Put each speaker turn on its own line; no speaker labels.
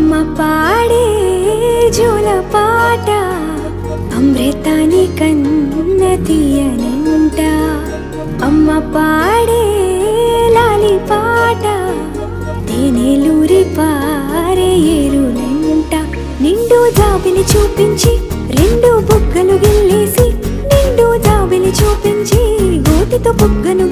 అమ్మ పాడే జోల పాట అమృతాని కన్న తీయనంట అమ్మ పాడే లాలి పాట తేనెలూరి పారే ఏరులంట నిండు జాబిలి చూపించి రెండు బుగ్గలు గిల్లేసి నిండు జాబిలి చూపించి గోటితో బుగ్గను